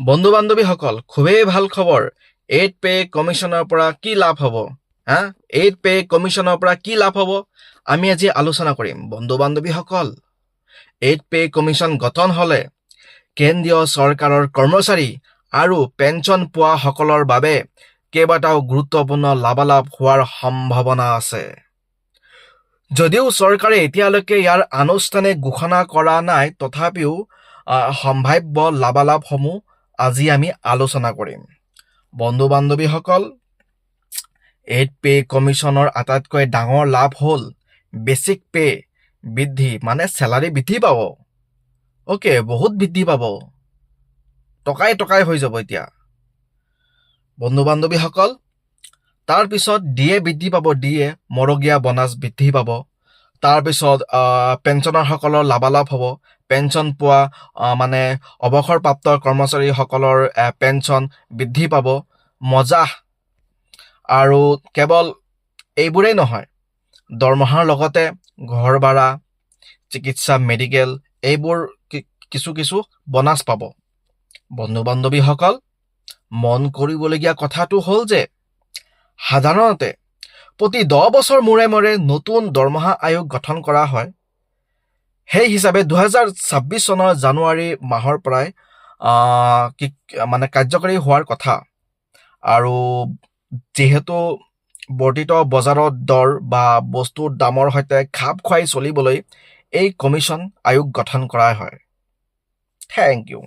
বন্ধু বান্ধৱীসকল খুবেই ভাল খবৰ। 8 পে কমিশ্যনৰ পৰা কি লাভ হ'ব? 8 পে কমিশ্যনৰ পৰা কি লাভ হ'ব আমি আজি আলোচনা কৰিম। বন্ধু বান্ধৱীসকল, 8 পে কমিশ্যন গঠন হ'লে কেন্দ্ৰীয় চৰকাৰৰ কৰ্মচাৰী আৰু পেঞ্চন পোৱাসকলৰ বাবে কেইবাটাও গুৰুত্বপূৰ্ণ লাভালাভ হোৱাৰ সম্ভাৱনা আছে। যদিও চৰকাৰে এতিয়ালৈকে ইয়াৰ আনুষ্ঠানিক ঘোষণা কৰা নাই, তথাপিও সম্ভাৱ্য লাভালাভসমূহ আজি আমি আলোচনা কৰিম। বন্ধু বান্ধৱীসকল, 8 পে কমিশ্যনৰ আটাইতকৈ ডাঙৰ লাভ হ'ল বেচিক পে বৃদ্ধি, মানে চেলাৰী বৃদ্ধি পাব। বহুত বৃদ্ধি পাব, টকাই হৈ যাব এতিয়া। বন্ধু বান্ধৱীসকল, তাৰপিছত ডিএ বৃদ্ধি পাব, ডিএ মৰগীয়া বনাছ বৃদ্ধি পাব। তাৰপিছত পেঞ্চনাৰসকলৰ লাভালাভ হ'ব। পেঞ্চন পোৱা মানে অৱসৰপ্ৰাপ্ত কৰ্মচাৰীসকলৰ পেঞ্চন বৃদ্ধি পাব। মজা। আৰু কেৱল এইবোৰেই নহয়, দৰমহাৰ লগতে ঘৰ ভাড়া, চিকিৎসা, মেডিকেল, এইবোৰ কিছু বনাছ পাব। বন্ধু বান্ধৱীসকল, মন কৰিবলগীয়া কথাটো হ'ল যে সাধাৰণতে প্ৰতি 10 বছৰ মূৰে মূৰে নতুন দৰমহা আয়োগ গঠন কৰা হয়। সেই হিচাপে 2026 চনৰ জানুৱাৰী মাহৰ পৰাই মানে কাৰ্যকৰী হোৱাৰ কথা। আৰু যিহেতু বৰ্ধিত বজাৰত দৰ বা বস্তুৰ দামৰ সৈতে খাপ খুৱাই চলিবলৈ এই কমিশ্যন আয়োগ গঠন কৰা হয়। Thank U.